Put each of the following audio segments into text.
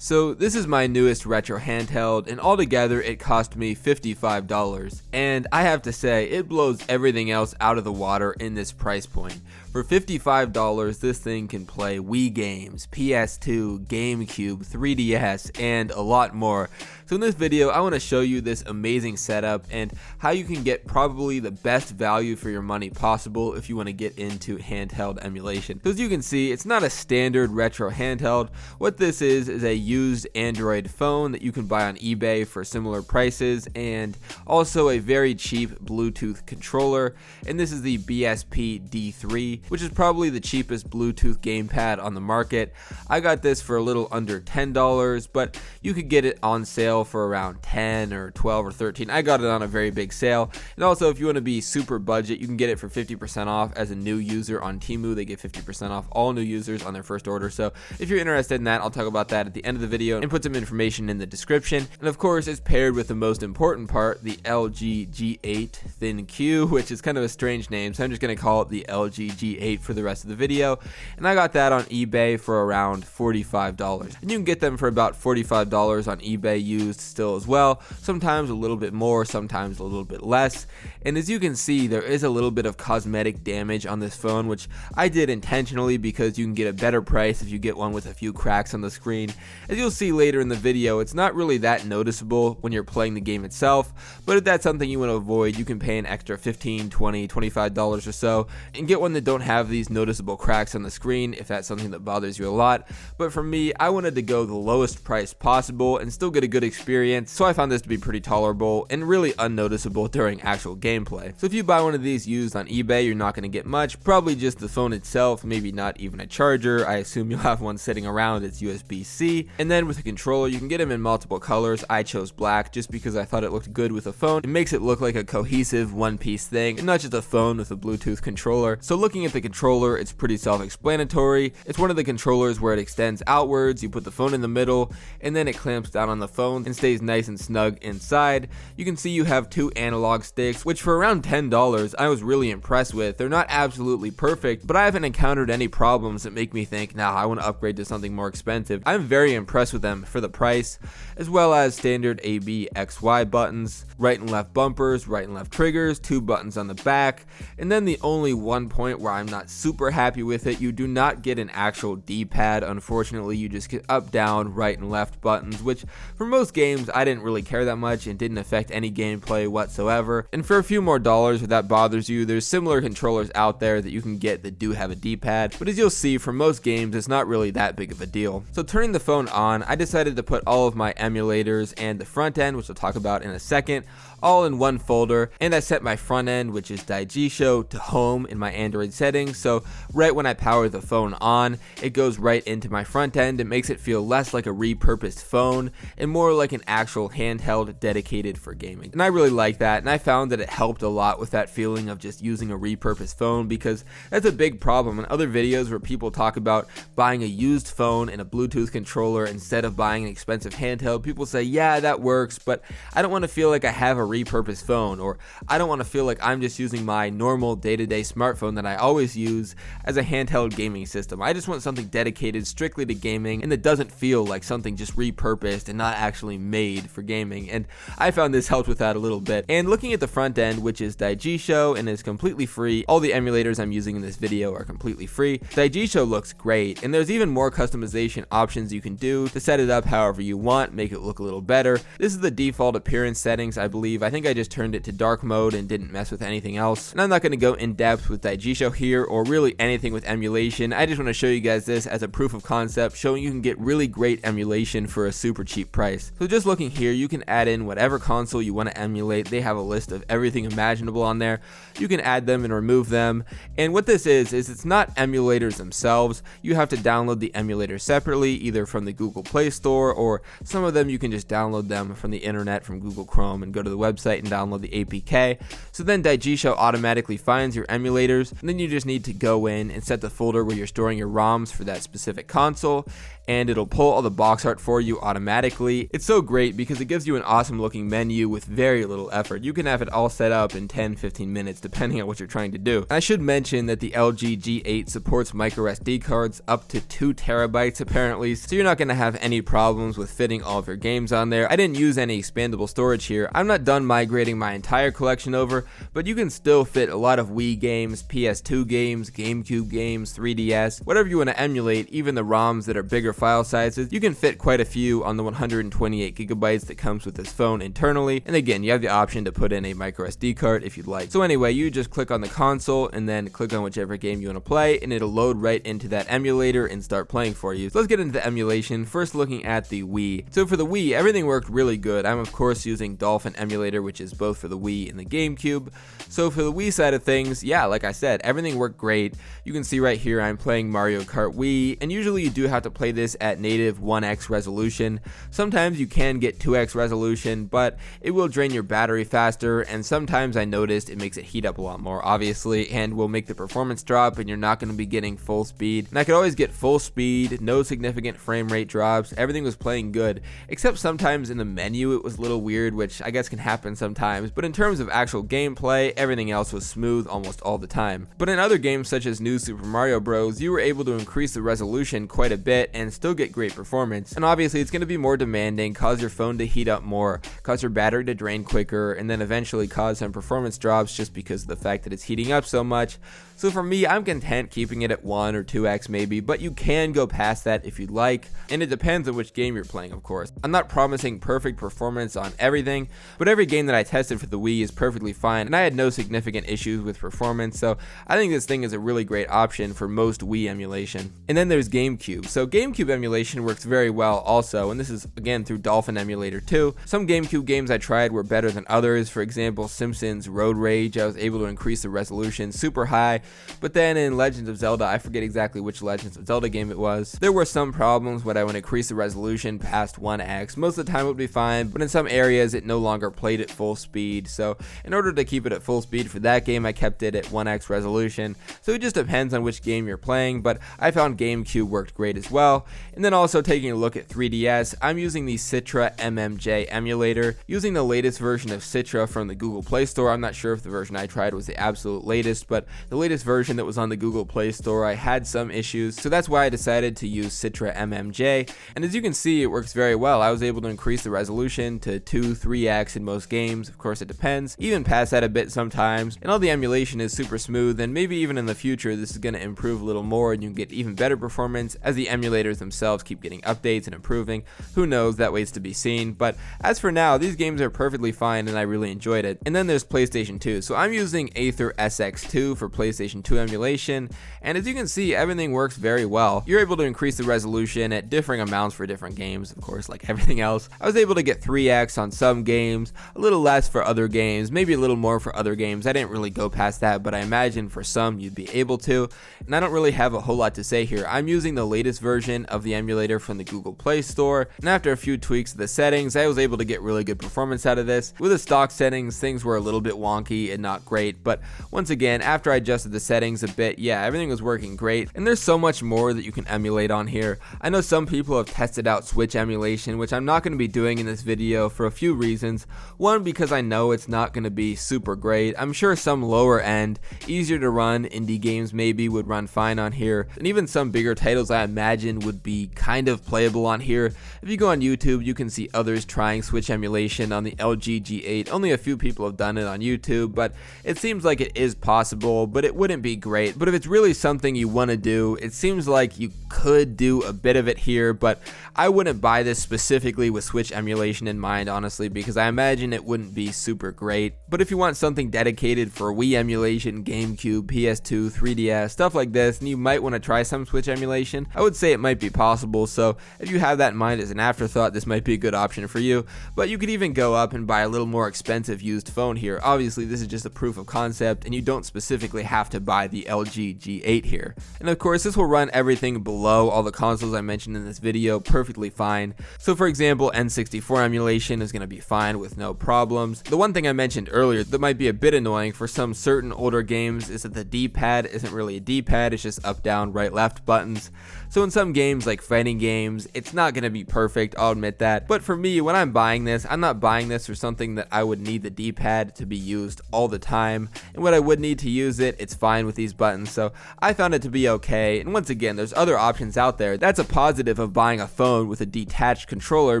So this is my newest retro handheld, and altogether it cost me $55. And I have to say, it blows everything else out of the water in this price point. For $55, this thing can play Wii games, PS2, Gamecube, 3DS, and a lot more. So in this video, I want to show you this amazing setup and how you can get probably the best value for your money possible if you want to get into handheld emulation. So as you can see, it's not a standard retro handheld. What this is a used Android phone that you can buy on eBay for similar prices, and also a very cheap Bluetooth controller. And this is the BSP D3, which is probably the cheapest Bluetooth gamepad on the market. I got this for a little under $10, but you could get it on sale for around 10 or 12 or 13. I got it on a very big sale. And also, if you want to be super budget, you can get it for 50% off as a new user on Temu. They get 50% off all new users on their first order. So if you're interested in that, I'll talk about that at the end of the video and put some information in the description. And of course, it's paired with the most important part, the LG G8 ThinQ, which is kind of a strange name, so I'm just going to call it the LG G8 for the rest of the video. And I got that on eBay for around $45. And you can get them for about $45 on eBay used still as well, sometimes a little bit more, sometimes a little bit less. And as you can see, there is a little bit of cosmetic damage on this phone, which I did intentionally because you can get a better price if you get one with a few cracks on the screen. As you'll see later in the video, it's not really that noticeable when you're playing the game itself, but if that's something you want to avoid, you can pay an extra $15, $20, $25 or so and get one that don't have these noticeable cracks on the screen if that's something that bothers you a lot. But for me, I wanted to go the lowest price possible and still get a good experience, so I found this to be pretty tolerable and really unnoticeable during actual gameplay. So if you buy one of these used on eBay, you're not going to get much, probably just the phone itself, maybe not even a charger. I assume you'll have one sitting around, it's USB-C. And then with the controller, you can get them in multiple colors. I chose black just because I thought it looked good with a phone. It makes it look like a cohesive one-piece thing and not just a phone with a Bluetooth controller. So looking at the controller, it's pretty self-explanatory. It's one of the controllers where it extends outwards, you put the phone in the middle, and then it clamps down on the phone and stays nice and snug inside. You can see you have two analog sticks, which for around $10 I was really impressed with. They're not absolutely perfect, but I haven't encountered any problems that make me think, nah, I want to upgrade to something more expensive. I'm very impressed with them for the price, as well as standard AB XY buttons, right and left bumpers, right and left triggers, two buttons on the back. And then the only one point where I'm not super happy with it, you do not get an actual D-pad. Unfortunately, you just get up, down, right and left buttons, which for most games I didn't really care that much and didn't affect any gameplay whatsoever. And for a few more dollars, if that bothers you, there's similar controllers out there that you can get that do have a D-pad, but as you'll see, for most games it's not really that big of a deal. So turning the phone on, I decided to put all of my emulators and the front end, which we'll talk about in a second, all in one folder, and I set my front end, which is Daijisho, to home in my Android settings. So right when I power the phone on, it goes right into my front end. It makes it feel less like a repurposed phone and more like an actual handheld dedicated for gaming. And I really like that, and I found that it helped a lot with that feeling of just using a repurposed phone, because that's a big problem in other videos where people talk about buying a used phone and a Bluetooth controller instead of buying an expensive handheld. People say, yeah, that works, but I don't want to feel like I have a repurposed phone, or I don't want to feel like I'm just using my normal day-to-day smartphone that I always use as a handheld gaming system. I just want something dedicated strictly to gaming and that doesn't feel like something just repurposed and not actually made for gaming. And I found this helped with that a little bit. And looking at the front end, which is Daijisho and is completely free, all the emulators I'm using in this video are completely free. Daijisho looks great, and there's even more customization options you can do to set it up however you want, make it look a little better. This is the default appearance settings, I believe. I think I just turned it to dark mode and didn't mess with anything else. And I'm not going to go in depth with Daijisho here or really anything with emulation. I just want to show you guys this as a proof of concept, showing you can get really great emulation for a super cheap price. So just looking here, you can add in whatever console you want to emulate. They have a list of everything imaginable on there. You can add them and remove them. And what this is it's not emulators themselves. You have to download the emulator separately, either from the Google Play Store, or some of them you can just download them from the internet, from Google Chrome, and go to the website and download the APK. So then Daijisho automatically finds your emulators, and then you just need to go in and set the folder where you're storing your ROMs for that specific console, and it'll pull all the box art for you automatically. It's so great because it gives you an awesome looking menu with very little effort. You can have it all set up in 10-15 minutes depending on what you're trying to do. I should mention that the LG G8 supports microSD cards up to 2 terabytes apparently, so you're not going to have any problems with fitting all of your games on there. I didn't use any expandable storage here. I'm not done migrating my entire collection over, but you can still fit a lot of Wii games, PS2 games, Gamecube games, 3DS, whatever you want to emulate, even the ROMs that are bigger file sizes. You can fit quite a few on the 128 gigabytes that comes with this phone internally, and again, you have the option to put in a microSD card if you'd like. So anyway, you just click on the console and then click on whichever game you want to play, and it'll load right into that emulator and start playing for you. So let's get into the emulation, first looking at the Wii. So for the Wii, everything worked really good. I'm of course using Dolphin emulator, which is both for the Wii and the Gamecube. So for the Wii side of things, yeah, like I said, everything worked great. You can see right here I'm playing Mario Kart Wii, and usually you do have to play this at native 1x resolution. Sometimes you can get 2x resolution, but it will drain your battery faster, and sometimes I noticed it makes it heat up a lot more, obviously, and will make the performance drop, and you're not going to be getting full speed. And I could always get full speed, no significant frame rate drops, everything was playing good, except sometimes in the menu it was a little weird, which I guess can happen sometimes, but in terms of actual gameplay, everything else was smooth almost all the time. But in other games such as New Super Mario Bros, you were able to increase the resolution quite a bit and still get great performance. And obviously it's going to be more demanding, cause your phone to heat up more, cause your battery to drain quicker, and then eventually cause some performance drops just because of the fact that it's heating up so much. So for me, I'm content keeping it at 1 or 2x maybe, but you can go past that if you'd like, and it depends on which game you're playing, of course. I'm not promising perfect performance on everything, but every game that I tested for the Wii is perfectly fine, and I had no significant issues with performance, so I think this thing is a really great option for most Wii emulation. And then there's Gamecube. So Gamecube emulation works very well also, and this is again through Dolphin emulator too. Some Gamecube games I tried were better than others. For example, Simpsons Road Rage, I was able to increase the resolution super high, but then in Legends of Zelda, I forget exactly which Legends of Zelda game it was, there were some problems when I would increase the resolution past 1x. Most of the time it would be fine, but in some areas it no longer played at full speed, so in order to keep it at full speed for that game, I kept it at 1x resolution. So it just depends on which game you're playing, but I found Gamecube worked great as well. And then also taking a look at 3DS, I'm using the Citra MMJ emulator, using the latest version of Citra from the Google Play Store. I'm not sure if the version I tried was the absolute latest, but the latest version that was on the Google Play Store, I had some issues, so that's why I decided to use Citra MMJ, and as you can see, it works very well. I was able to increase the resolution to 2-3x in most games, of course it depends, even past that a bit sometimes, and all the emulation is super smooth, and maybe even in the future this is going to improve a little more and you can get even better performance as the emulators themselves keep getting updates and improving. Who knows, that waits to be seen, but as for now, these games are perfectly fine and I really enjoyed it. And then there's PlayStation 2, so I'm using Aether SX2 for PlayStation 2 emulation, and as you can see, everything works very well. You're able to increase the resolution at differing amounts for different games, of course, like everything else. I was able to get 3x on some games, a little less for other games, maybe a little more for other games. I didn't really go past that, but I imagine for some you'd be able to, and I don't really have a whole lot to say here. I'm using the latest version of the emulator from the Google Play Store, and after a few tweaks of the settings, I was able to get really good performance out of this. With the stock settings, things were a little bit wonky and not great, but once again, after I adjusted the settings a bit, yeah, everything was working great, and there's so much more that you can emulate on here. I know some people have tested out Switch emulation, which I'm not going to be doing in this video for a few reasons. One, because I know it's not going to be super great. I'm sure some lower end, easier to run indie games maybe would run fine on here, and even some bigger titles I imagine would be kind of playable on here. If you go on YouTube, you can see others trying Switch emulation on the LG G8. Only a few people have done it on YouTube, but it seems like it is possible, but it wouldn't be great. But if it's really something you want to do, it seems like you could do a bit of it here, but I wouldn't buy this specifically with Switch emulation in mind, honestly, because I imagine it wouldn't be super great. But if you want something dedicated for Wii emulation, GameCube, PS2, 3DS, stuff like this, and you might want to try some Switch emulation, I would say it might be possible. So if you have that in mind as an afterthought, this might be a good option for you. But you could even go up and buy a little more expensive used phone here. Obviously, this is just a proof of concept, and you don't specifically have to buy the LG G8 here. And of course, this will run everything below all the consoles I mentioned in this video perfectly fine. So for example, N64 emulation is going to be fine with no problems. The one thing I mentioned earlier that might be a bit annoying for some certain older games is that the D-pad isn't really a D-pad, it's just up, down, right, left buttons. So in some games like fighting games, it's not going to be perfect, I'll admit that. But for me, when I'm buying this, I'm not buying this for something that I would need the D-pad to be used all the time. And when I would need to use it, it's fine with these buttons. So I found it to be okay. And once again, there's other options out there. That's a positive of buying a phone with a detached controller,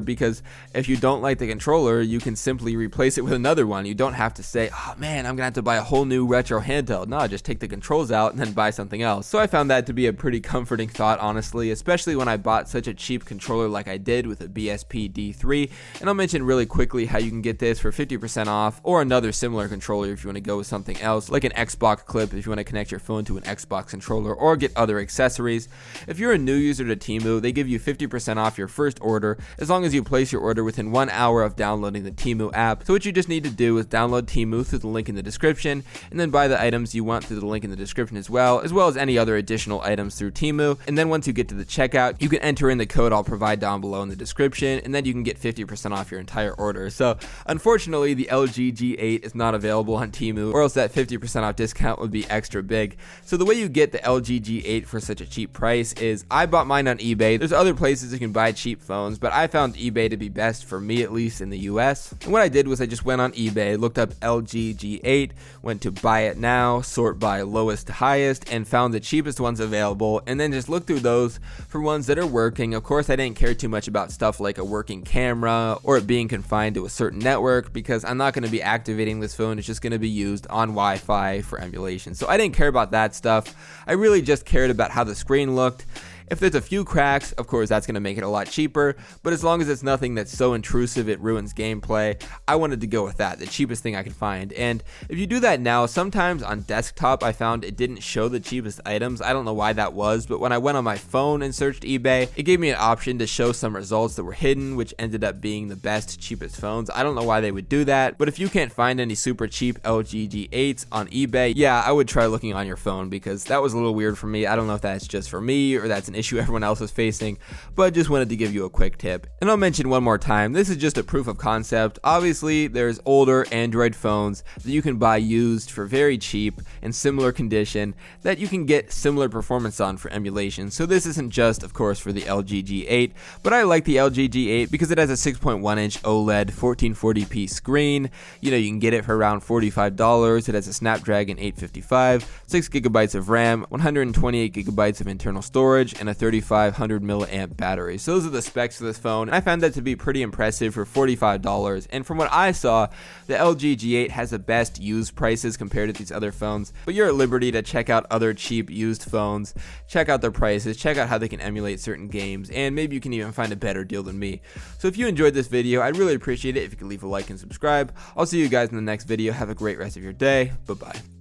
because if you don't like the controller, you can simply replace it with another one. You don't have to say, oh man, I'm gonna have to buy a whole new retro handheld. No, just take the controls out and then buy something else. So I found that to be a pretty comforting thought, honestly, especially when I bought such a cheap controller like I did with a BSP D3. And I'll mention really quickly how you can get this for 50% off, or another similar controller if you want to go with something else, like an Xbox clip if you want to connect your phone to an Xbox controller, or get other accessories. If you're a new user to Temu, they give you 50% off your first order as long as you place your order within 1 hour of downloading the Temu app. So what you just need to do is download Temu through the link in the description, and then buy the items you want through the link in the description as well as any other additional items through Temu. And then once you get to the checkout, you can enter in the code I'll provide down below in the description, and then you can get 50% off your entire order. So unfortunately, the LG G8 is not available on Temu, or else that 50% off discount would be extra big. So the way you get the LG G8 for such a cheap price is I bought mine on eBay. There's other places you can buy cheap phones, but I found eBay to be best for me, at least in the US. And what I did was I just went on eBay, looked up LG G8, went to buy it now, sort by lowest to highest, and found the cheapest ones available, and then just looked through those for ones that are working. Of course, I didn't care too much about stuff like a working camera or it being confined to a certain network, because I'm not going to be activating this phone. It's just going to be used on Wi-Fi for emulation. So I didn't care about that stuff. I really just cared about how the screen looked. If there's a few cracks, of course that's going to make it a lot cheaper, but as long as it's nothing that's so intrusive it ruins gameplay, I wanted to go with that, the cheapest thing I could find. And if you do that now, sometimes on desktop I found it didn't show the cheapest items. I don't know why that was, but when I went on my phone and searched eBay, it gave me an option to show some results that were hidden, which ended up being the best, cheapest phones. I don't know why they would do that, but if you can't find any super cheap LG G8s on eBay, yeah, I would try looking on your phone, because that was a little weird for me. I don't know if that's just for me or that's an issue everyone else is facing, but I just wanted to give you a quick tip. And I'll mention one more time, this is just a proof of concept. Obviously, there's older Android phones that you can buy used for very cheap in similar condition that you can get similar performance on for emulation. So this isn't just, of course, for the LG G8, but I like the LG G8 because it has a 6.1-inch OLED 1440p screen. You know, you can get it for around $45. It has a Snapdragon 855, 6GB of RAM, 128GB of internal storage, and a 3500 milliamp battery. So those are the specs of this phone, and I found that to be pretty impressive for $45. And from what I saw, the LG G8 has the best used prices compared to these other phones, but you're at liberty to check out other cheap used phones, check out their prices, check out how they can emulate certain games, and maybe you can even find a better deal than me. So if you enjoyed this video, I'd really appreciate it if you could leave a like and subscribe. I'll see you guys in the next video. Have a great rest of your day. Bye-bye.